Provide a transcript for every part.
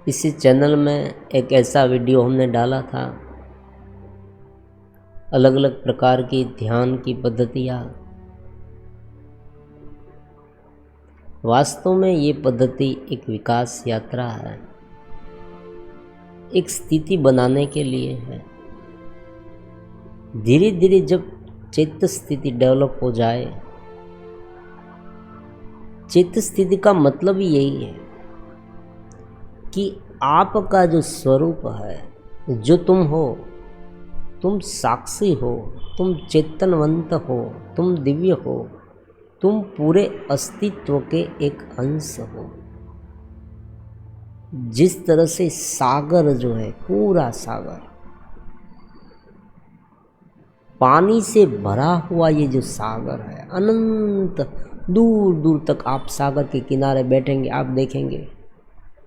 इसी चैनल में एक ऐसा वीडियो हमने डाला था, अलग अलग प्रकार की ध्यान की पद्धतियाँ। वास्तव में ये पद्धति एक विकास यात्रा है, एक स्थिति बनाने के लिए है। धीरे धीरे जब चित्त स्थिति डेवलप हो जाए, चित्त स्थिति का मतलब ही यही है कि आपका जो स्वरूप है, जो तुम हो, तुम साक्षी हो, तुम चेतनवंत हो, तुम दिव्य हो, तुम पूरे अस्तित्व के एक अंश हो। जिस तरह से सागर जो है, पूरा सागर पानी से भरा हुआ, ये जो सागर है अनंत, दूर दूर तक आप सागर के किनारे बैठेंगे, आप देखेंगे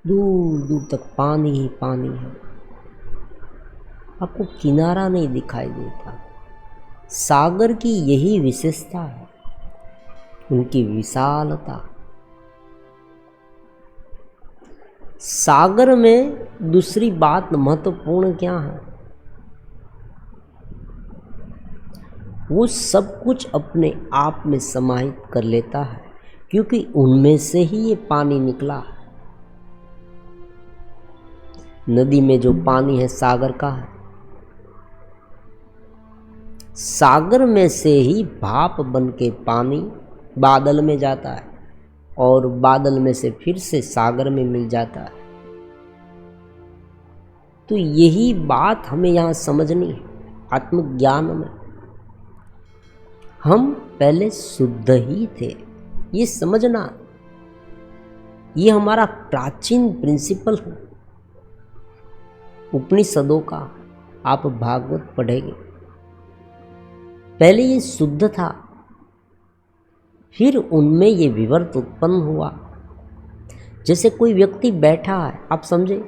दूर दूर तक पानी ही पानी है, आपको किनारा नहीं दिखाई देता। सागर की यही विशेषता है, उनकी विशालता। सागर में दूसरी बात महत्वपूर्ण क्या है, वो सब कुछ अपने आप में समाहित कर लेता है, क्योंकि उनमें से ही ये पानी निकला है। नदी में जो पानी है सागर का है, सागर में से ही भाप बन के पानी बादल में जाता है और बादल में से फिर से सागर में मिल जाता है। तो यही बात हमें यहाँ समझनी है। आत्मज्ञान में हम पहले शुद्ध ही थे, ये समझना, ये हमारा प्राचीन प्रिंसिपल है उपनिषदों का। आप भागवत पढ़ेंगे, पहले ये शुद्ध था, फिर उनमें ये विवर्त उत्पन्न हुआ। जैसे कोई व्यक्ति बैठा है, आप समझे,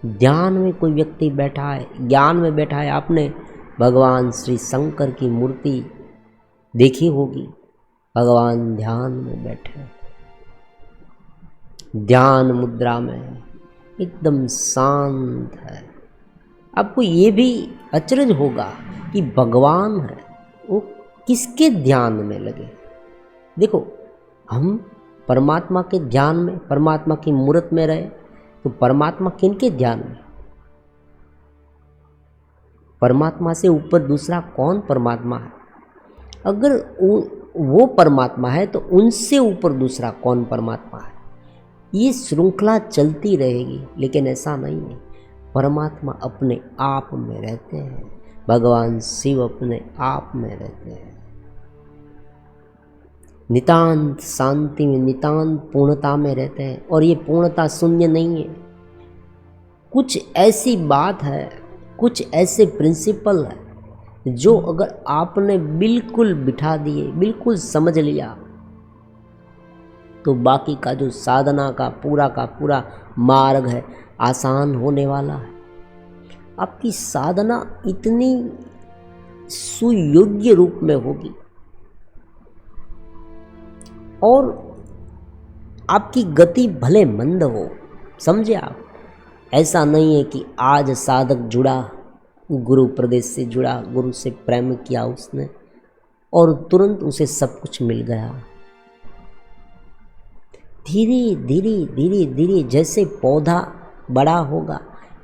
ध्यान में कोई व्यक्ति बैठा है, ज्ञान में बैठा है, आपने भगवान श्री शंकर की मूर्ति देखी होगी। भगवान ध्यान में बैठे, ध्यान मुद्रा में, एकदम शांत है। आपको ये भी अचरज होगा कि भगवान है, वो किसके ध्यान में लगे। देखो, हम परमात्मा के ध्यान में, परमात्मा की मूर्त में रहे, तो परमात्मा किनके ध्यान में? परमात्मा से ऊपर दूसरा कौन परमात्मा है? अगर वो परमात्मा है तो उनसे ऊपर दूसरा कौन परमात्मा है? ये श्रृंखला चलती रहेगी, लेकिन ऐसा नहीं है। परमात्मा अपने आप में रहते हैं, भगवान शिव अपने आप में रहते हैं, नितांत शांति में, नितांत पूर्णता में रहते हैं। और ये पूर्णता शून्य नहीं है, कुछ ऐसी बात है, कुछ ऐसे प्रिंसिपल है जो अगर आपने बिल्कुल बिठा दिए, बिल्कुल समझ लिया, तो बाकी का जो साधना का पूरा मार्ग है आसान होने वाला है। आपकी साधना इतनी सुयोग्य रूप में होगी और आपकी गति भले मंद हो, समझे आप। ऐसा नहीं है कि आज साधक जुड़ा, गुरु प्रदेश से जुड़ा, गुरु से प्रेम किया उसने और तुरंत उसे सब कुछ मिल गया। धीरे धीरे धीरे धीरे जैसे पौधा बड़ा होगा,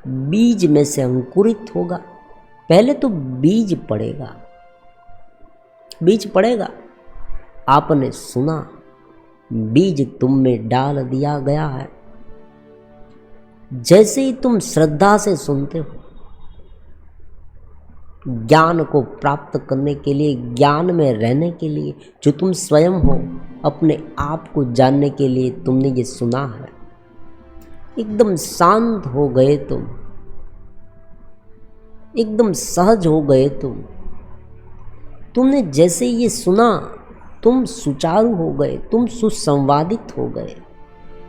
बीज में से अंकुरित होगा, पहले तो बीज पड़ेगा, बीज पड़ेगा। आपने सुना, बीज तुम में डाल दिया गया है। जैसे ही तुम श्रद्धा से सुनते हो, ज्ञान को प्राप्त करने के लिए, ज्ञान में रहने के लिए, जो तुम स्वयं हो, अपने आप को जानने के लिए तुमने ये सुना है, एकदम शांत हो गए तुम, एकदम सहज हो गए तुमने जैसे ये सुना, तुम सुचारू हो गए, तुम सुसंवादित हो गए।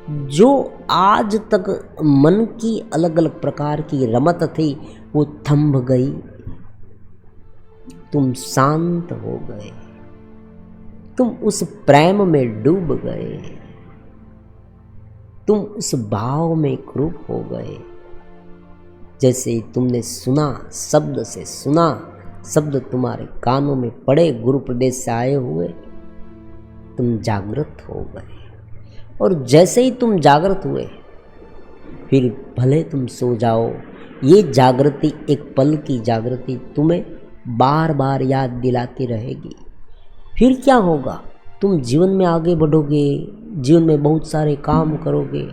जो आज तक मन की अलग अलग प्रकार की रमत थी, वो थम गई, तुम शांत हो गए, तुम उस प्रेम में डूब गए, तुम उस भाव में एकरूप हो गए। जैसे ही तुमने सुना, शब्द से सुना, शब्द तुम्हारे कानों में पड़े, गुरु प्रदेश से आए हुए, तुम जागृत हो गए। और जैसे ही तुम जागृत हुए, फिर भले तुम सो जाओ, ये जागृति, एक पल की जागृति तुम्हें बार बार याद दिलाती रहेगी। फिर क्या होगा? तुम जीवन में आगे बढ़ोगे, जीवन में बहुत सारे काम करोगे,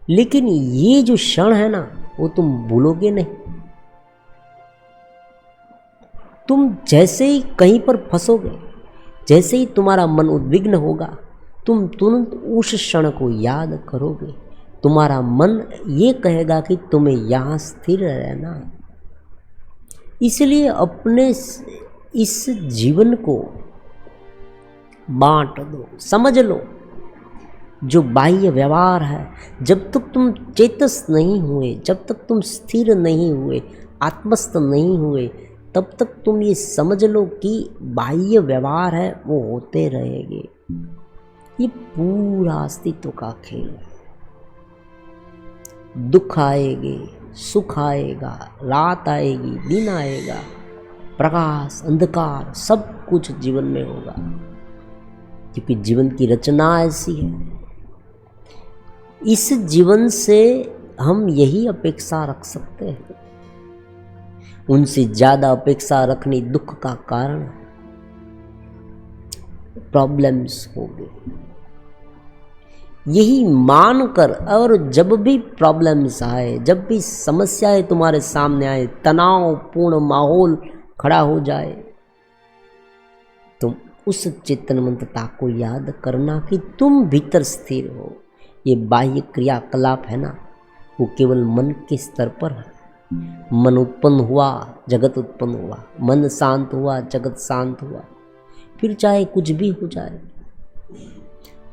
लेकिन ये जो क्षण है ना, वो तुम भूलोगे नहीं। तुम जैसे ही कहीं पर फंसोगे, जैसे ही तुम्हारा मन उद्विग्न होगा, तुम तुरंत उस क्षण को याद करोगे। तुम्हारा मन ये कहेगा कि तुम्हें यहाँ स्थिर रहना है। इसलिए अपने इस जीवन को बांट दो, समझ लो। जो बाह्य व्यवहार है, जब तक तुम चेतस नहीं हुए, जब तक तुम स्थिर नहीं हुए, आत्मस्थ नहीं हुए, तब तक तुम ये समझ लो कि बाह्य व्यवहार है वो होते रहेंगे। ये पूरा अस्तित्व का खेल है। दुख आएगी, सुख आएगा, रात आएगी, दिन आएगा, प्रकाश, अंधकार, सब कुछ जीवन में होगा, क्योंकि जीवन की रचना ऐसी है। इस जीवन से हम यही अपेक्षा रख सकते हैं। उनसे ज्यादा अपेक्षा रखनी दुख का कारण है। प्रॉब्लम्स हो गई, यही मानकर, और जब भी प्रॉब्लम्स आए, जब भी समस्याएं तुम्हारे सामने आए, तनावपूर्ण माहौल खड़ा हो जाए, तुम उस चेतनवंतता को याद करना कि तुम भीतर स्थिर हो। ये बाह्य क्रियाकलाप है ना, वो केवल मन के स्तर पर है। मन उत्पन्न हुआ, जगत उत्पन्न हुआ, मन शांत हुआ, जगत शांत हुआ। फिर चाहे कुछ भी हो जाए।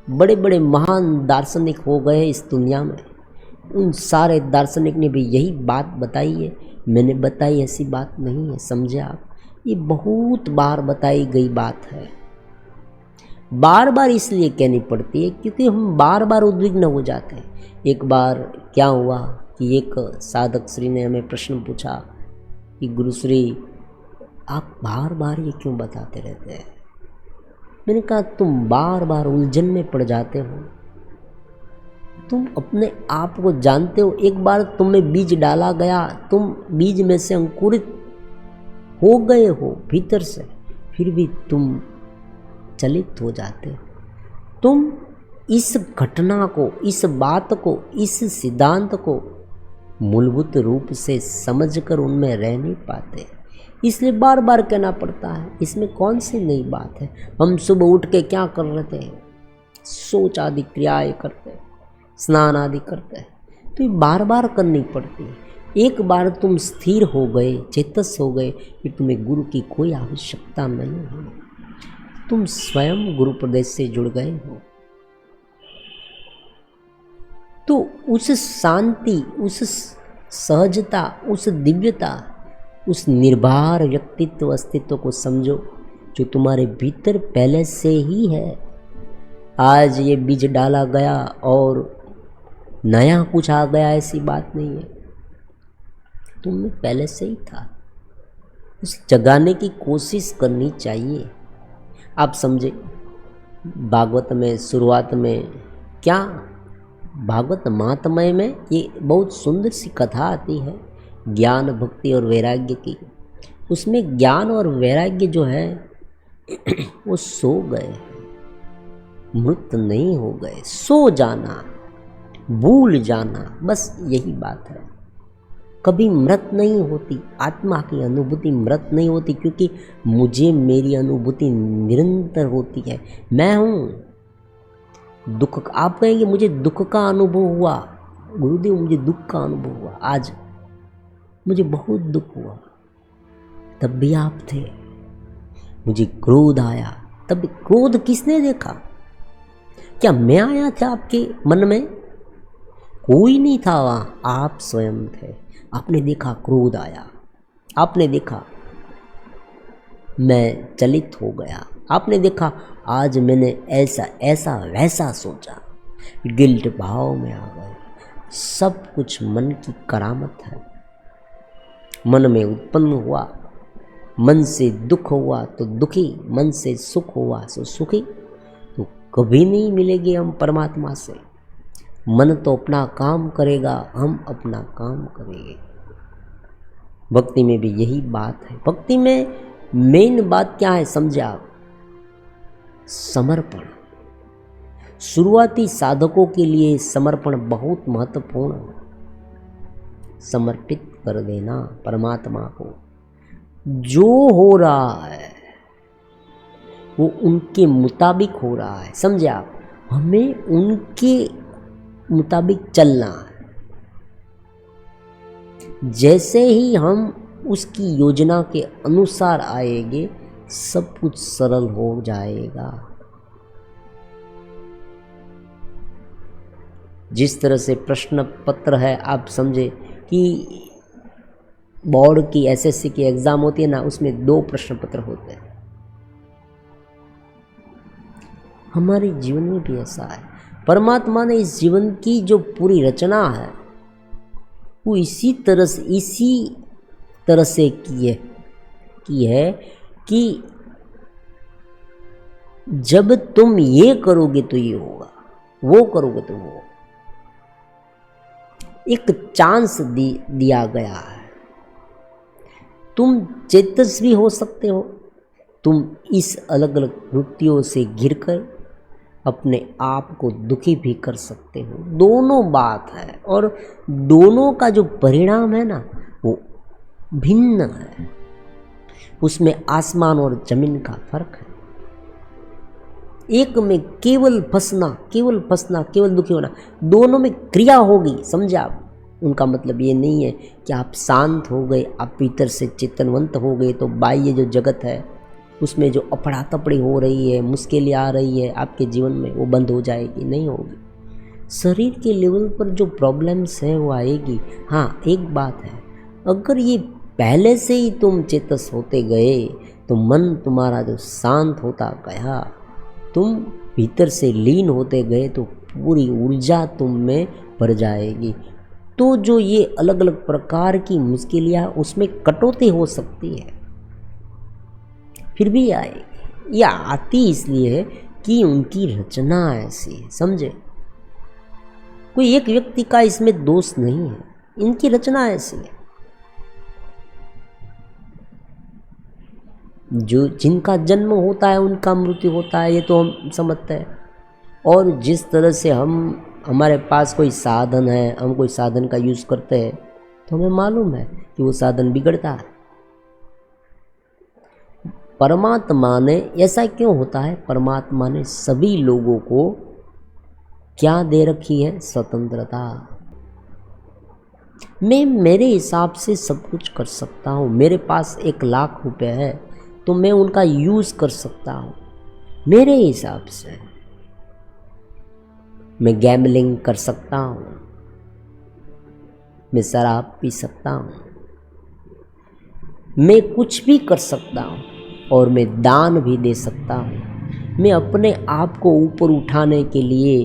बड़े बड़े महान दार्शनिक हो गए इस दुनिया में, उन सारे दार्शनिक ने भी यही बात बताई है। मैंने बताई ऐसी बात नहीं है, समझे आप? ये बहुत बार बताई गई बात है। बार बार इसलिए कहनी पड़ती है क्योंकि हम बार बार उद्विग्न हो जाते हैं। एक बार क्या हुआ कि एक साधक श्री ने हमें प्रश्न पूछा कि गुरुश्री, आप बार बार ये क्यों बताते रहते हैं? मैंने कहा, तुम बार बार उलझन में पड़ जाते हो। तुम अपने आप को जानते हो। एक बार तुम्हें बीज डाला गया, तुम बीज में से अंकुरित हो गए हो भीतर से, फिर भी तुम चलित हो जाते हो। तुम इस घटना को, इस बात को, इस सिद्धांत को मूलभूत रूप से समझकर उनमें रह नहीं पाते, इसलिए बार बार कहना पड़ता है। इसमें कौन सी नई बात है? हम सुबह उठ के क्या कर रहे हैं? सोच आदि क्रियाएं करते हैं, स्नान आदि करते हैं, तो ये बार बार करनी पड़ती है। एक बार तुम स्थिर हो गए, चेतस हो गए, फिर तुम्हें गुरु की कोई आवश्यकता नहीं है। तुम स्वयं गुरु प्रदेश से जुड़ गए हो। तो उस शांति, उस सहजता, उस दिव्यता, उस निर्भर व्यक्तित्व अस्तित्व को समझो जो तुम्हारे भीतर पहले से ही है। आज ये बीज डाला गया और नया कुछ आ गया, ऐसी बात नहीं है। तुमने पहले से ही था। उस जगाने की कोशिश करनी चाहिए। आप समझे, भागवत में शुरुआत में क्या, भागवत महात्म्य में ये बहुत सुंदर सी कथा आती है ज्ञान, भक्ति और वैराग्य की। उसमें ज्ञान और वैराग्य जो है वो सो गए, मृत नहीं हो गए। सो जाना, भूल जाना, बस यही बात है। कभी मृत नहीं होती आत्मा की अनुभूति, मृत नहीं होती, क्योंकि मुझे मेरी अनुभूति निरंतर होती है। मैं हूँ। दुख, आप कहेंगे मुझे दुख का अनुभव हुआ, गुरुदेव मुझे दुख का अनुभव हुआ, आज मुझे बहुत दुख हुआ, तब भी आप थे। मुझे क्रोध आया, तब क्रोध किसने देखा? क्या मैं आया था आपके मन में? कोई नहीं था वहाँ, आप स्वयं थे। आपने देखा क्रोध आया, आपने देखा मैं चलित हो गया, आपने देखा आज मैंने ऐसा ऐसा वैसा सोचा, गिल्ट भाव में आ गए। सब कुछ मन की करामत है। मन में उत्पन्न हुआ, मन से दुख हुआ तो दुखी, मन से सुख हुआ तो सुखी। तो कभी नहीं मिलेंगे हम परमात्मा से। मन तो अपना काम करेगा, हम अपना काम करेंगे। भक्ति में भी यही बात है। भक्ति में मेन बात क्या है समझे आप? समर्पण। शुरुआती साधकों के लिए समर्पण बहुत महत्वपूर्ण है। समर्पित कर देना परमात्मा को। जो हो रहा है वो उनके मुताबिक हो रहा है, समझे आप? हमें उनके मुताबिक चलना है। जैसे ही हम उसकी योजना के अनुसार आएंगे, सब कुछ सरल हो जाएगा। जिस तरह से प्रश्न पत्र है, आप समझे कि बोर्ड की एसएससी की एग्जाम होती है ना, उसमें 2 प्रश्न पत्र होते हैं। हमारे जीवन में भी ऐसा है। परमात्मा ने इस जीवन की जो पूरी रचना है वो इसी तरह से की है कि जब तुम ये करोगे तो ये होगा, वो करोगे तो वो। एक चांस दिया गया है। तुम चेतस्वी हो सकते हो, तुम इस अलग अलग वृत्तियों से घिरकर अपने आप को दुखी भी कर सकते हो। दोनों बात है, और दोनों का जो परिणाम है ना वो भिन्न है। उसमें आसमान और जमीन का फर्क है। एक में केवल फंसना, केवल दुखी होना, दोनों में क्रिया होगी, समझे आप? उनका मतलब ये नहीं है कि आप शांत हो गए, आप भीतर से चेतनवंत हो गए तो बाह्य जो जगत है उसमें जो अफड़ा तफड़ी हो रही है, मुश्किलें आ रही है आपके जीवन में, वो बंद हो जाएगी, नहीं होगी। शरीर के लेवल पर जो प्रॉब्लम्स है वो आएगी। हाँ, एक बात है, अगर ये पहले से ही तुम चेतस होते गए तो मन तुम्हारा जो शांत होता गया, तुम भीतर से लीन होते गए तो पूरी ऊर्जा तुम में भर जाएगी। तो जो ये अलग अलग प्रकार की मुश्किलें उसमें कटौती हो सकती है, फिर भी आएगी। ये आती इसलिए है कि उनकी रचना ऐसी है, समझे? कोई एक व्यक्ति का इसमें दोष नहीं है, इनकी रचना ऐसी है। जो जिनका जन्म होता है उनका मृत्यु होता है, ये तो हम समझते हैं। और जिस तरह से हमारे पास कोई साधन है, हम कोई साधन का यूज़ करते हैं तो हमें मालूम है कि वो साधन बिगड़ता है। परमात्मा ने ऐसा क्यों होता है? परमात्मा ने सभी लोगों को क्या दे रखी है? स्वतंत्रता। मैं मेरे हिसाब से सब कुछ कर सकता हूँ। मेरे पास 1,00,000 रुपए है तो मैं उनका यूज़ कर सकता हूँ मेरे हिसाब से। मैं गैम्बलिंग कर सकता हूँ, मैं शराब पी सकता हूँ, मैं कुछ भी कर सकता हूँ, और मैं दान भी दे सकता हूँ। मैं अपने आप को ऊपर उठाने के लिए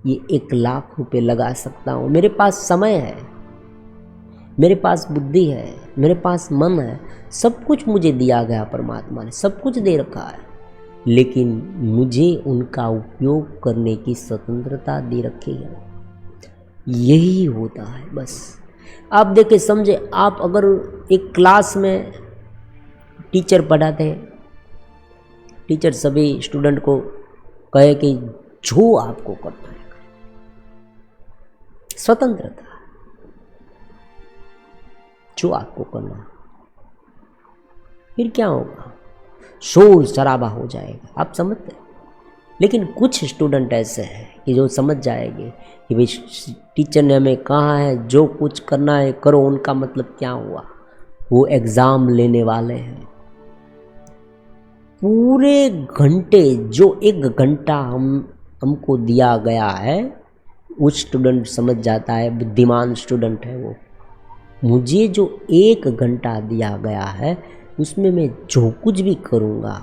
ये 1,00,000 रुपए लगा सकता हूँ। मेरे पास समय है, मेरे पास बुद्धि है, मेरे पास मन है, सब कुछ मुझे दिया गया, परमात्मा ने सब कुछ दे रखा है, लेकिन मुझे उनका उपयोग करने की स्वतंत्रता दे रखी है। यही होता है बस। आप देखिए, समझे, आप अगर एक क्लास में टीचर पढ़ाते हैं, टीचर सभी स्टूडेंट को कहे कि जो आपको करना है, स्वतंत्रता, जो आपको करना है, फिर क्या होगा? शोर शराबा हो जाएगा, आप समझते हैं। लेकिन कुछ स्टूडेंट ऐसे हैं कि जो समझ जाएंगे कि भाई टीचर ने हमें कहा है जो कुछ करना है करो, उनका मतलब क्या हुआ? वो एग्ज़ाम लेने वाले हैं। पूरे घंटे, जो 1 घंटा हमको दिया गया है, वो स्टूडेंट समझ जाता है, बुद्धिमान स्टूडेंट है वो। मुझे जो 1 घंटा दिया गया है उसमें मैं जो कुछ भी करूँगा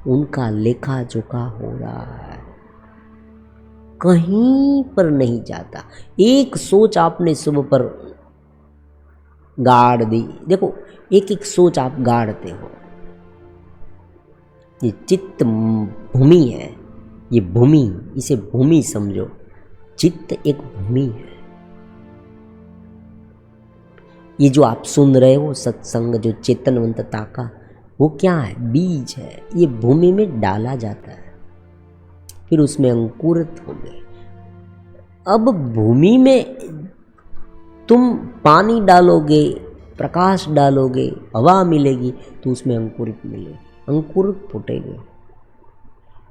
उनका लेखा जोखा हो रहा है। कहीं पर नहीं जाता। एक सोच आपने सुबह पर गाड़ दी, देखो एक एक सोच आप गाड़ते हो। ये चित्त भूमि है, ये भूमि, इसे भूमि समझो। चित्त एक भूमि है। ये जो आप सुन रहे हो सत्संग, जो चेतनवंतता का, वो क्या है? बीज है। ये भूमि में डाला जाता है, फिर उसमें अंकुरित होंगे। अब भूमि में तुम पानी डालोगे, प्रकाश डालोगे, हवा मिलेगी, तो उसमें अंकुरित मिलेगी, अंकुरित फूटेंगे।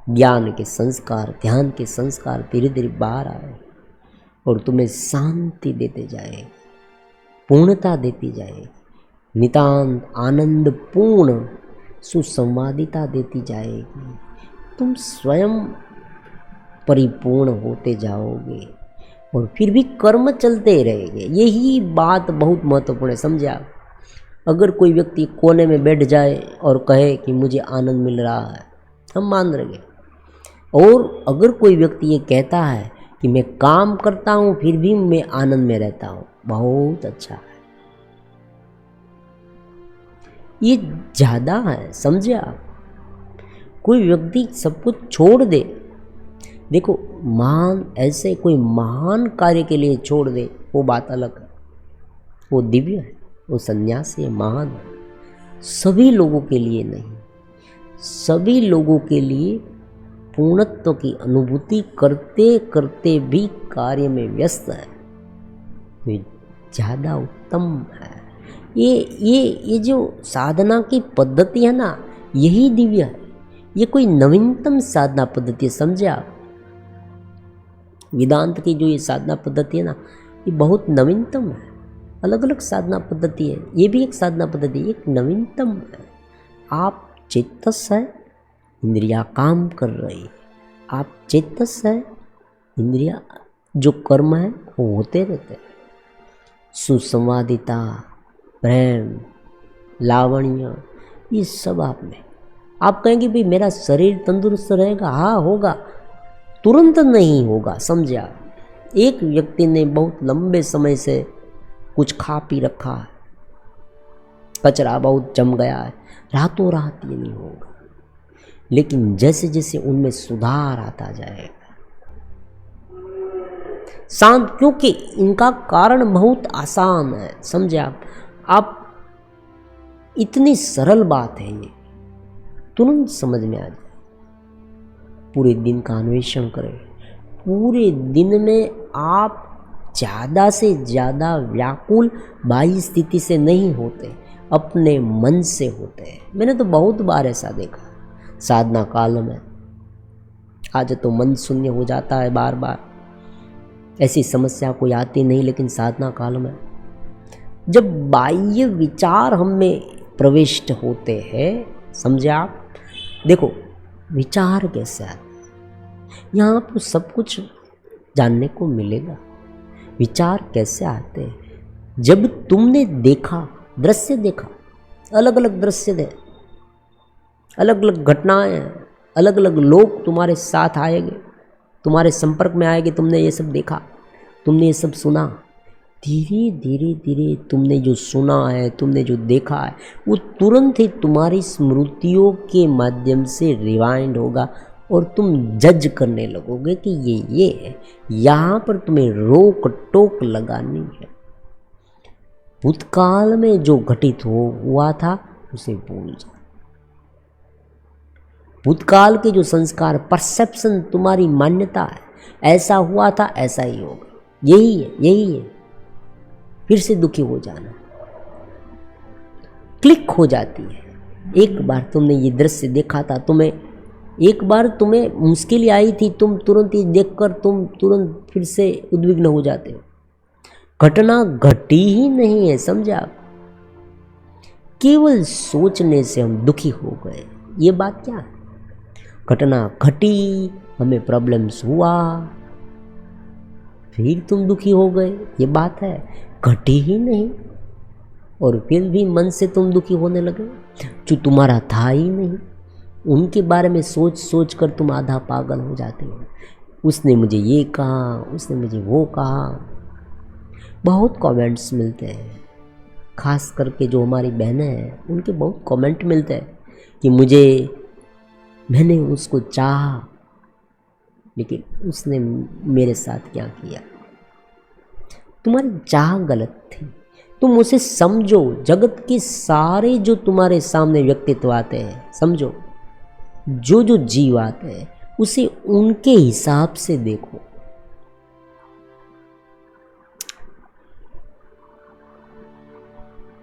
ज्ञान के संस्कार, ध्यान के संस्कार धीरे धीरे बाहर आए और तुम्हें शांति देते जाए, पूर्णता देती जाए, नितांत आनंद पूर्ण सुसंवादिता देती जाएगी। तुम स्वयं परिपूर्ण होते जाओगे और फिर भी कर्म चलते रहेंगे। यही बात बहुत महत्वपूर्ण है, समझे आप? अगर कोई व्यक्ति कोने में बैठ जाए और कहे कि मुझे आनंद मिल रहा है, हम मान रहे, और अगर कोई व्यक्ति ये कहता है कि मैं काम करता हूँ फिर भी मैं आनंद में रहता हूँ, बहुत अच्छा है, ये ज़्यादा है, समझे आप? कोई व्यक्ति सब कुछ छोड़ दे, देखो महान, ऐसे कोई महान कार्य के लिए छोड़ दे, वो बात अलग है, वो दिव्य है, वो सन्यासी है, महान है। सभी लोगों के लिए नहीं, सभी लोगों के लिए पूर्णत्व की अनुभूति करते करते भी कार्य में व्यस्त है, तो ज़्यादा उत्तम है। ये जो साधना की पद्धति है ना, यही दिव्य है। ये कोई नवीनतम साधना पद्धति है, समझे आप? वेदांत की जो ये साधना पद्धति है ना, ये बहुत नवीनतम है। अलग अलग साधना पद्धति है, ये भी एक साधना पद्धति, एक नवीनतम है। आप चेतस है, इंद्रिया काम कर रही, आप चेतस है, इंद्रिया जो कर्म है वो होते रहते हैं। सुसंवादिता, प्रेम, लावण्य, ये सब आप में। आप कहेंगे भाई मेरा शरीर तंदुरुस्त रहेगा, हाँ होगा, तुरंत नहीं होगा, समझे आप? एक व्यक्ति ने बहुत लंबे समय से कुछ खा पी रखा है, कचरा बहुत जम गया है, रातों रात ये नहीं होगा, लेकिन जैसे जैसे उनमें सुधार आता जाएगा, शांत, क्योंकि इनका कारण बहुत आसान है, समझे आप? आप इतनी सरल बात है, ये तुरंत समझ में आ जाए। पूरे दिन का अन्वेषण करें, पूरे दिन में आप ज़्यादा से ज़्यादा व्याकुल बाह्य स्थिति से नहीं होते, अपने मन से होते हैं। मैंने तो बहुत बार ऐसा देखा साधना काल में। आज तो मन शून्य हो जाता है, बार बार ऐसी समस्या कोई आती नहीं, लेकिन साधना काल में जब बाह्य विचार हम में प्रविष्ट होते हैं, समझे आप? देखो विचार कैसे आते, यहाँ आपको सब कुछ जानने को मिलेगा। विचार कैसे आते हैं? जब तुमने देखा, दृश्य देखा, अलग अलग दृश्य दे, अलग अलग घटनाएं, अलग अलग लोग तुम्हारे साथ आएंगे, तुम्हारे संपर्क में आएंगे, तुमने ये सब देखा, तुमने ये सब सुना, धीरे धीरे धीरे तुमने जो सुना है, तुमने जो देखा है, वो तुरंत ही तुम्हारी स्मृतियों के माध्यम से रिवाइंड होगा और तुम जज करने लगोगे कि ये है। यहाँ पर तुम्हें रोक टोक लगानी है। भूतकाल में जो घटित हुआ था उसे भूल जाओ। भूतकाल के जो संस्कार, परसेप्शन, तुम्हारी मान्यता है, ऐसा हुआ था ऐसा ही होगा, यही है, यही है। फिर से दुखी हो जाना, क्लिक हो जाती है। एक बार तुमने ये दृश्य देखा था, तुम्हें एक बार तुम्हें मुश्किल आई थी, तुम तुरंत ही देखकर तुम तुरंत फिर से उद्विग्न हो जाते हो। घटना घटी ही नहीं है, समझा? केवल सोचने से हम दुखी हो गए, ये बात क्या है? घटना घटी, हमें प्रॉब्लम्स हुआ, फिर तुम दुखी हो गए, ये बात है? घटी ही नहीं और फिर भी मन से तुम दुखी होने लगे, जो तुम्हारा था ही नहीं। उनके बारे में सोच सोच कर तुम आधा पागल हो जाते हो। उसने मुझे ये कहा, उसने मुझे वो कहा। बहुत कमेंट्स मिलते हैं, खास करके जो हमारी बहनें हैं उनके बहुत कमेंट मिलते हैं कि मैंने उसको चाहा लेकिन उसने मेरे साथ क्या किया। तुम्हारी चाह गलत थी, तुम उसे समझो। जगत के सारे जो तुम्हारे सामने व्यक्तित्व आते हैं, समझो, जो जीव आते हैं उसे उनके हिसाब से देखो।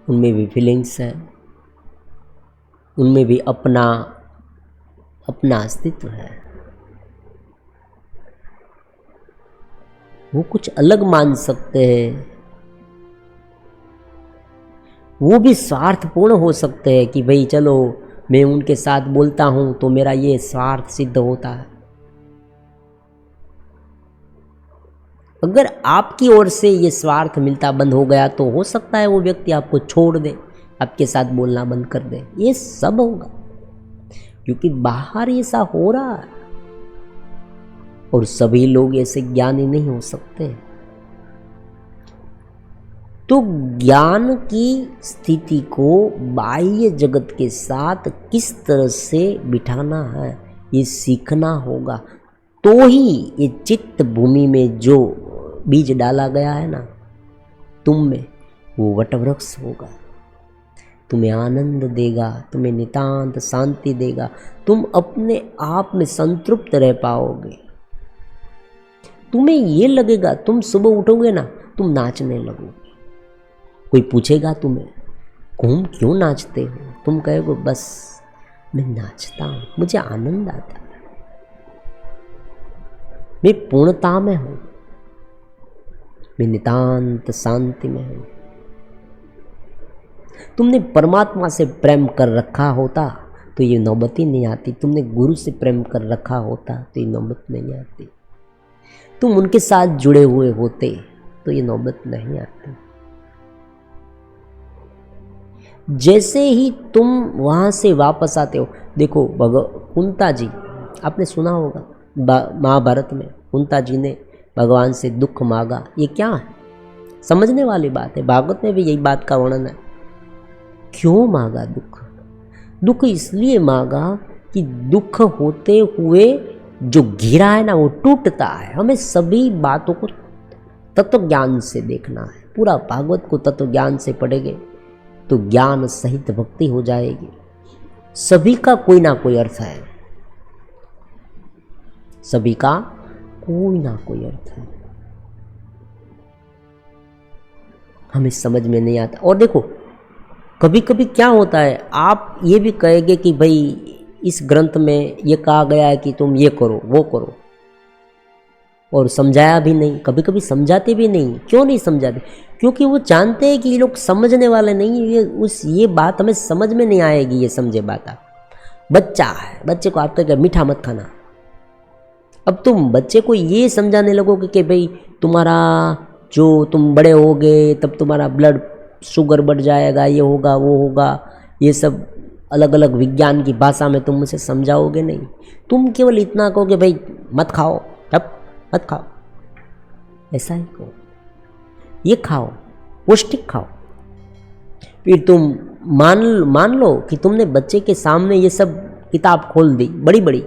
उनमें भी फीलिंग्स है, उनमें भी अपना अस्तित्व है। वो कुछ अलग मान सकते हैं, वो भी स्वार्थपूर्ण हो सकते हैं कि भाई चलो मैं उनके साथ बोलता हूं तो मेरा ये स्वार्थ सिद्ध होता है। अगर आपकी ओर से ये स्वार्थ मिलता बंद हो गया तो हो सकता है वो व्यक्ति आपको छोड़ दे, आपके साथ बोलना बंद कर दे। ये सब होगा क्योंकि बाहर ऐसा हो रहा है और सभी लोग ऐसे ज्ञानी नहीं हो सकते। तो ज्ञान की स्थिति को बाह्य जगत के साथ किस तरह से बिठाना है ये सीखना होगा, तो ही ये चित्त भूमि में जो बीज डाला गया है ना तुम में, वो वटवृक्ष होगा, तुम्हें आनंद देगा, तुम्हें नितांत शांति देगा, तुम अपने आप में संतृप्त रह पाओगे। तुम्हें ये लगेगा, तुम सुबह उठोगे ना तुम नाचने लगोगे। कोई पूछेगा तुम्हें तुम क्यों नाचते हो, तुम कहोगे बस मैं नाचता हूं, मुझे आनंद आता है, मैं पूर्णता में हूं, मैं नितांत शांति में हूं। तुमने परमात्मा से प्रेम कर रखा होता तो ये नौबत ही नहीं आती। तुमने गुरु से प्रेम कर रखा होता तो ये नौबत नहीं आती। तुम उनके साथ जुड़े हुए होते तो ये नौबत नहीं आती। जैसे ही तुम वहां से वापस आते हो, देखो कुंता जी, आपने सुना होगा महाभारत में कुंता जी ने भगवान से दुख मांगा। ये क्या है, समझने वाली बात है। भागवत में भी यही बात का वर्णन है। क्यों मांगा दुख? दुख इसलिए मांगा कि दुख होते हुए जो घिरा है ना वो टूटता है। हमें सभी बातों को तत्व ज्ञान से देखना है। पूरा भागवत को तत्व ज्ञान से पढ़ेंगे तो ज्ञान सहित भक्ति हो जाएगी। सभी का कोई ना कोई अर्थ है, सभी का कोई ना कोई अर्थ है, हमें समझ में नहीं आता। और देखो कभी कभी क्या होता है, आप ये भी कहेंगे कि भाई इस ग्रंथ में ये कहा गया है कि तुम ये करो वो करो, और समझाया भी नहीं। कभी कभी समझाते भी नहीं। क्यों नहीं समझाते? क्योंकि वो जानते हैं कि ये लोग समझने वाले नहीं। ये बात हमें समझ में नहीं आएगी। ये समझे बात आप, बच्चा है, बच्चे को आप कहेंगे मीठा मत खाना। अब तुम बच्चे को ये समझाने लगोगे कि भाई तुम्हारा जो तुम बड़े होगे तब तुम्हारा ब्लड शुगर बढ़ जाएगा, ये होगा वो होगा, ये सब अलग अलग विज्ञान की भाषा में तुम उसे समझाओगे नहीं। तुम केवल इतना कहोगे भाई मत खाओ, तब मत खाओ, ऐसा ही कहो, ये खाओ, पौष्टिक खाओ। फिर तुम मान लो कि तुमने बच्चे के सामने ये सब किताब खोल दी बड़ी बड़ी,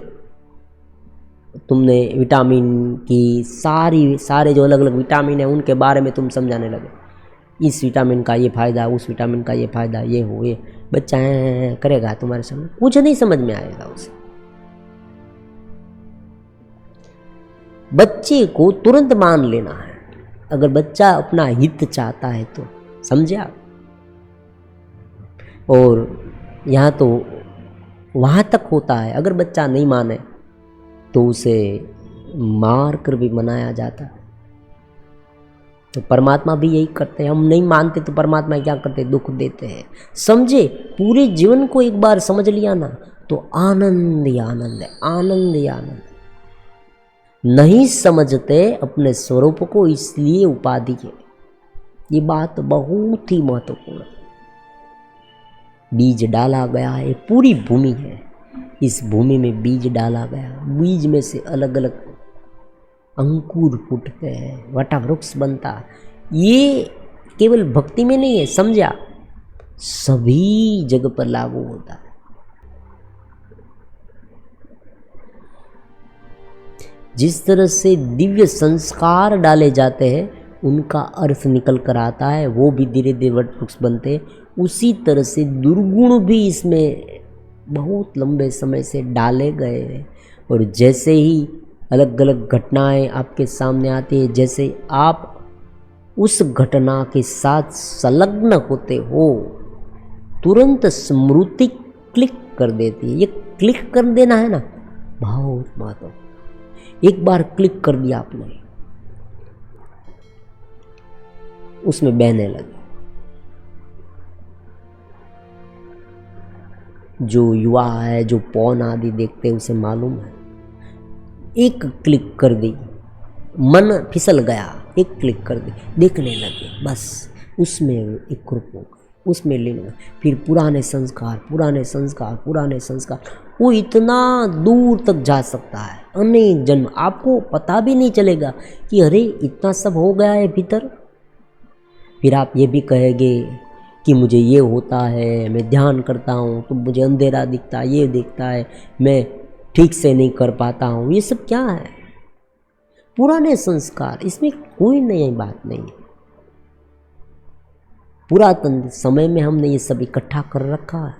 तुमने विटामिन की सारे जो अलग अलग विटामिन है उनके बारे में तुम समझाने लगे। इस विटामिन का ये फ़ायदा, उस विटामिन का ये फ़ायदा, ये हो ये। बच्चा करेगा तुम्हारे सामने, कुछ नहीं समझ में आएगा उसे। बच्चे को तुरंत मान लेना है। अगर बच्चा अपना हित चाहता है तो, समझे आप? और यहाँ तो वहाँ तक होता है, अगर बच्चा नहीं माने तो उसे मार कर भी मनाया जाता है। तो परमात्मा भी यही करते हैं। हम नहीं मानते तो परमात्मा क्या करते? दुख देते हैं। समझे? पूरे जीवन को एक बार समझ लिया ना तो आनंद ही आनंद है, आनंद ही आनंद। नहीं समझते अपने स्वरूप को, इसलिए उपाधि है। ये बात बहुत ही महत्वपूर्ण है। बीज डाला गया है, पूरी भूमि है, इस भूमि में बीज डाला गया। बीज में से अलग अलग अंकुर फूटते हैं, वटावृक्ष बनता है। ये केवल भक्ति में नहीं है, समझा, सभी जगह पर लागू होता है। जिस तरह से दिव्य संस्कार डाले जाते हैं, उनका अर्थ निकल कर आता है, वो भी धीरे धीरे वटवृक्ष बनते हैं। उसी तरह से दुर्गुण भी इसमें बहुत लंबे समय से डाले गए हैं। और जैसे ही अलग अलग घटनाएं आपके सामने आती है, जैसे आप उस घटना के साथ संलग्न होते हो, तुरंत स्मृति क्लिक कर देती है। ये क्लिक कर देना है ना, बहुत महत्व। एक बार क्लिक कर दिया आपने, उसमें बहने लगे। जो युवा है, जो पौन आदि देखते हैं, उसे मालूम है, एक क्लिक कर दी, मन फिसल गया, एक क्लिक कर दी, देखने लगे, बस उसमें एक रूप हो गए, उसमें लीन हो गए। फिर पुराने संस्कार, पुराने संस्कार, पुराने संस्कार, वो इतना दूर तक जा सकता है, अनेक जन्म। आपको पता भी नहीं चलेगा कि अरे इतना सब हो गया है भीतर। फिर आप ये भी कहेंगे कि मुझे ये होता है, मैं ध्यान करता हूँ तो मुझे अंधेरा दिखता है, ये दिखता है, मैं ठीक से नहीं कर पाता हूँ। ये सब क्या है? पुराने संस्कार, इसमें कोई नई बात नहीं है। पुरातन समय में हमने ये सब इकट्ठा कर रखा है,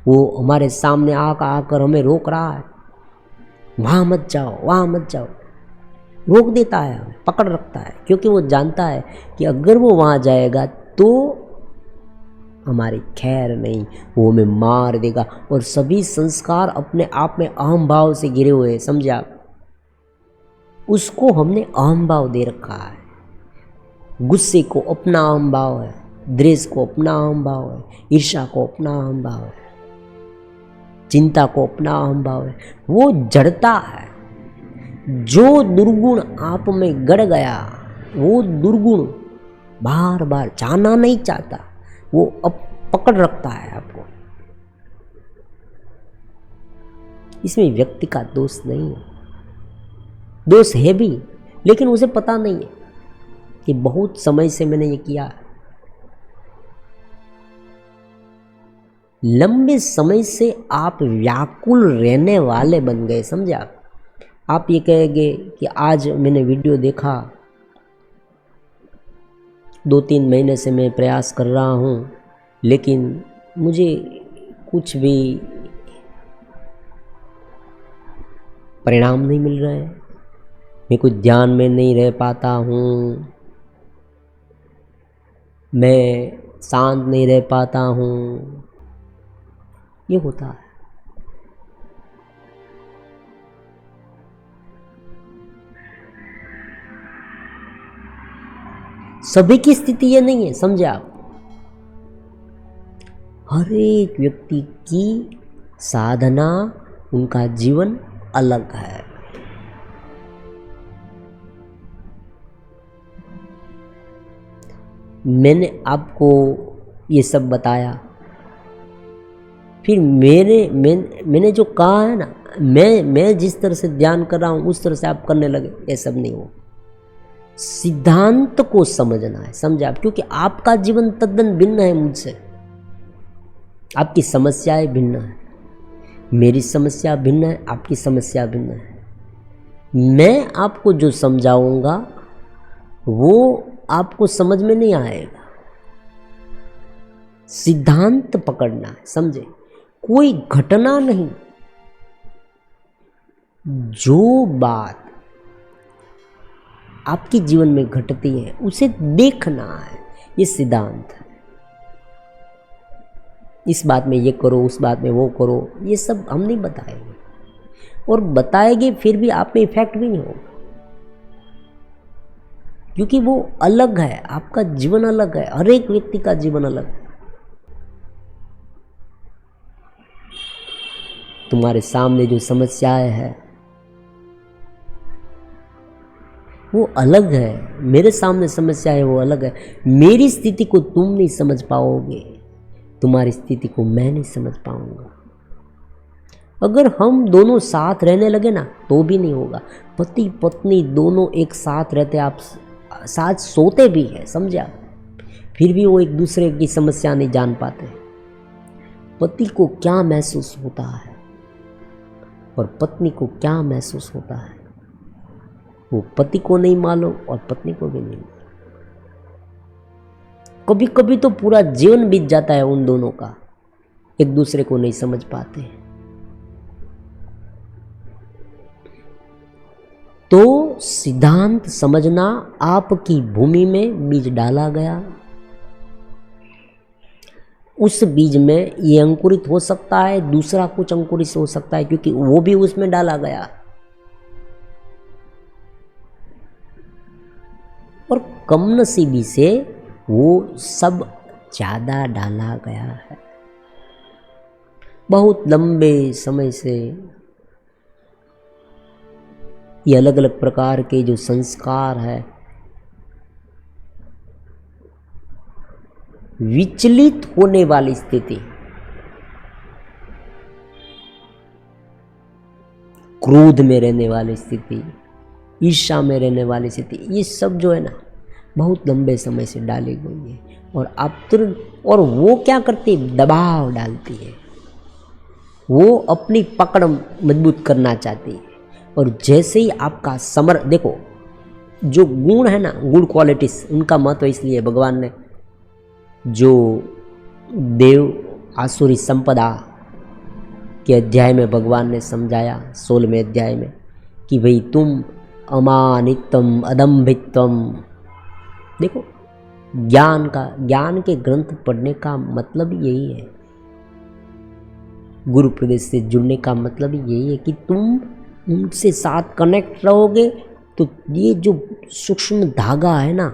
वो हमारे सामने आकर हमें रोक रहा है, वहाँ मत जाओ, वहाँ मत जाओ, रोक देता है, हमें पकड़ रखता है, क्योंकि वो जानता है कि अगर वो वहाँ जाएगा तो हमारी खैर नहीं, वो हमें मार देगा। और सभी संस्कार अपने आप में अहम भाव से घिरे हुए हैं, समझे आप? उसको हमने अहम भाव दे रखा है। गुस्से को अपना अहम भाव है, द्वेष को अपना अहम भाव है, ईर्ष्या को अपना अहम भाव है, चिंता को अपना अहम भाव है। वो जड़ता है। जो दुर्गुण आप में गड़ गया, वो दुर्गुण बार बार जाना नहीं चाहता, वो अब पकड़ रखता है आपको। इसमें व्यक्ति का दोष नहीं है, दोष है भी, लेकिन उसे पता नहीं है कि बहुत समय से मैंने ये किया है। लंबे समय से आप व्याकुल रहने वाले बन गए, समझे आप ये कहेंगे कि आज मैंने वीडियो देखा, 2-3 महीने से मैं प्रयास कर रहा हूँ, लेकिन मुझे कुछ भी परिणाम नहीं मिल रहा है, मैं कुछ ध्यान में नहीं रह पाता हूँ, मैं शांत नहीं रह पाता हूँ। ये होता है। सभी की स्थिति ये नहीं है, समझे आप? हर एक व्यक्ति की साधना, उनका जीवन अलग है। मैंने आपको ये सब बताया, फिर मैंने जो कहा है ना, मैं जिस तरह से ध्यान कर रहा हूँ उस तरह से आप करने लगे, ये सब नहीं हो। सिद्धांत को समझना है, समझे आप? क्योंकि आपका जीवन तद्दन भिन्न है मुझसे, आपकी समस्याएं भिन्न है, मेरी समस्या भिन्न है, आपकी समस्या भिन्न है। मैं आपको जो समझाऊंगा वो आपको समझ में नहीं आएगा। सिद्धांत पकड़ना है, समझे? कोई घटना नहीं, जो बात आपके जीवन में घटती है उसे देखना है, ये सिद्धांत है। इस बात में ये करो, उस बात में वो करो, ये सब हम नहीं बताएंगे, और बताएंगे फिर भी आप में इफेक्ट भी नहीं होगा, क्योंकि वो अलग है, आपका जीवन अलग है, हर एक व्यक्ति का जीवन अलग है। तुम्हारे सामने जो समस्याएं है वो अलग है, मेरे सामने समस्या है वो अलग है। मेरी स्थिति को तुम नहीं समझ पाओगे, तुम्हारी स्थिति को मैं नहीं समझ पाऊंगा। अगर हम दोनों साथ रहने लगे ना तो भी नहीं होगा। पति पत्नी दोनों एक साथ रहते, आप साथ सोते भी हैं, समझे आप, फिर भी वो एक दूसरे की समस्या नहीं जान पाते। पति को क्या महसूस होता है और पत्नी को क्या महसूस होता है, वो पति को नहीं मालूम और पत्नी को भी नहीं मालूम। कभी कभी तो पूरा जीवन बीत जाता है उन दोनों का, एक दूसरे को नहीं समझ पाते। तो सिद्धांत समझना, आपकी भूमि में बीज डाला गया, उस बीज में ये अंकुरित हो सकता है, दूसरा कुछ अंकुरित हो सकता है, क्योंकि वो भी उसमें डाला गया। और कमनसीबी से वो सब ज्यादा डाला गया है। बहुत लंबे समय से ये अलग अलग प्रकार के जो संस्कार है, विचलित होने वाली स्थिति, क्रोध में रहने वाली स्थिति, ईर्ष्या में रहने वाली स्थिति, ये सब जो है ना बहुत लंबे समय से डाली गई है। और आप तुरंत, और वो क्या करती है, दबाव डालती है, वो अपनी पकड़ मजबूत करना चाहती है। और जैसे ही आपका देखो जो गुण है ना, गुड क्वालिटीज, उनका महत्व इसलिए भगवान ने जो देव आसुरी संपदा के अध्याय में भगवान ने समझाया 16वें अध्याय में कि भाई तुम अमानितम अदम्भितम, देखो ज्ञान के ग्रंथ पढ़ने का मतलब यही है, गुरु प्रदेश से जुड़ने का मतलब यही है कि तुम उनसे साथ कनेक्ट रहोगे तो ये जो सूक्ष्म धागा है ना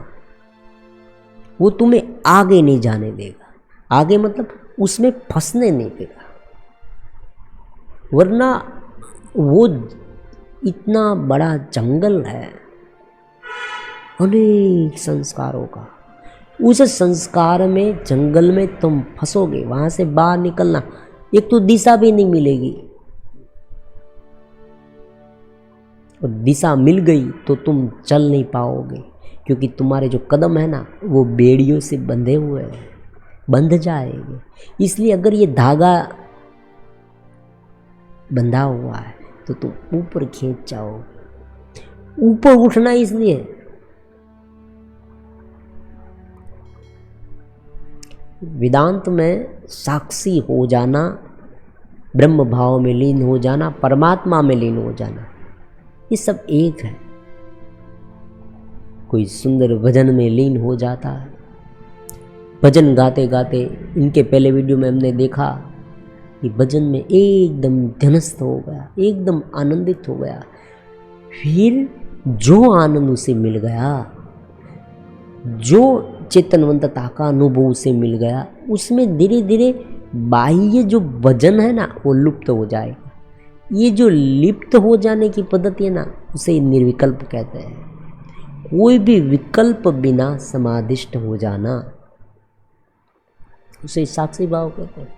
वो तुम्हें आगे नहीं जाने देगा। आगे मतलब उसमें फंसने नहीं देगा, वरना वो इतना बड़ा जंगल है अनेक संस्कारों का, उस संस्कार में जंगल में तुम फंसोगे, वहां से बाहर निकलना, एक तो दिशा भी नहीं मिलेगी, और दिशा मिल गई तो तुम चल नहीं पाओगे, क्योंकि तुम्हारे जो कदम है ना वो बेड़ियों से बंधे हुए हैं, बंध जाएंगे। इसलिए अगर ये धागा बंधा हुआ है तो तुम ऊपर खींच जाओ। ऊपर उठना इसलिए वेदांत में साक्षी हो जाना, ब्रह्म भाव में लीन हो जाना, परमात्मा में लीन हो जाना, ये सब एक है। कोई सुंदर भजन में लीन हो जाता है, भजन गाते गाते, इनके पहले वीडियो में हमने देखा कि भजन में एकदम ध्यानस्थ हो गया, एकदम आनंदित हो गया, फिर जो आनंद उसे मिल गया, जो चेतनवंतता का अनुभव उसे मिल गया, उसमें धीरे धीरे बाह्य जो भजन है ना वो लुप्त हो जाएगा। ये जो लिप्त हो जाने की पद्धति है ना उसे निर्विकल्प कहते हैं। कोई भी विकल्प बिना समाधिष्ट हो जाना उसे साक्षी भाव कहते हैं।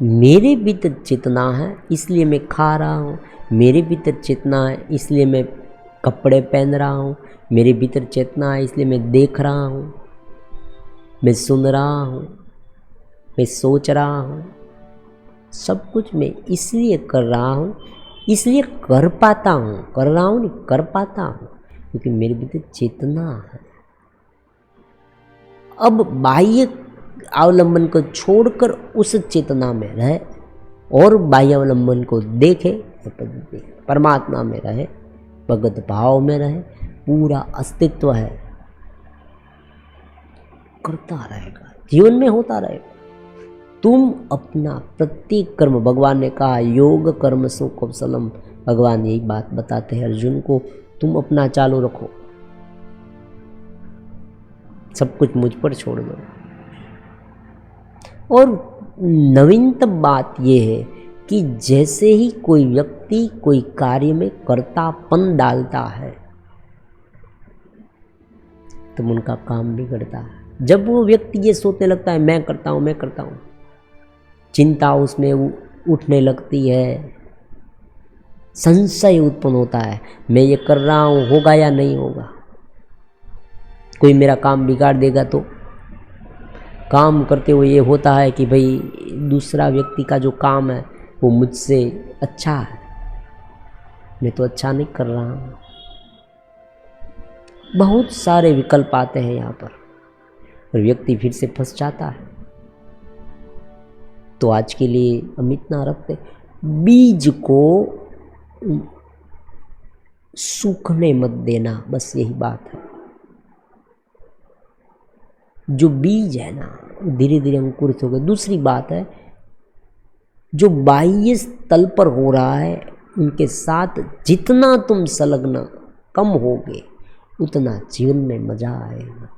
मेरे भीतर चेतना है इसलिए मैं खा रहा हूँ, मेरे भीतर चेतना है इसलिए मैं कपड़े पहन रहा हूँ, मेरे भीतर चेतना है इसलिए मैं देख रहा हूँ, मैं सुन रहा हूँ, मैं सोच रहा हूँ, सब कुछ मैं इसलिए कर रहा हूँ, इसलिए कर पाता हूँ, कर रहा हूँ नहीं कर पाता हूँ, क्योंकि मेरे भीतर चेतना है। अब बाह्य अवलंबन को छोड़कर उस चेतना में रहे और बाह्य अवलंबन को देखे, परमात्मा में रहे, भगत भाव में रहे, पूरा अस्तित्व है, करता रहेगा, जीवन में होता रहेगा। तुम अपना प्रत्येक कर्म, भगवान ने कहा योग कर्म सु कौशलम, भगवान यही बात बताते हैं अर्जुन को, तुम अपना चालू रखो, सब कुछ मुझ पर छोड़ दो। और नवीनतम बात यह है कि जैसे ही कोई व्यक्ति कोई कार्य में कर्तापन डालता है तो उनका काम बिगड़ता है। जब वो व्यक्ति ये सोचने लगता है मैं करता हूँ मैं करता हूँ, चिंता उसमें उठने लगती है, संशय उत्पन्न होता है, मैं ये कर रहा हूँ होगा या नहीं होगा, कोई मेरा काम बिगाड़ देगा तो। काम करते हुए ये होता है कि भाई दूसरा व्यक्ति का जो काम है वो मुझसे अच्छा है, मैं तो अच्छा नहीं कर रहा हूँ। बहुत सारे विकल्प आते हैं यहाँ पर और व्यक्ति फिर से फंस जाता है। तो आज के लिए हम इतना रखते, बीज को सूखने मत देना, बस यही बात है। जो बीज है ना धीरे धीरे अंकुरित हो गए। दूसरी बात है, जो बाह्य तल पर हो रहा है उनके साथ जितना तुम संलग्न कम होगे उतना जीवन में मजा आएगा।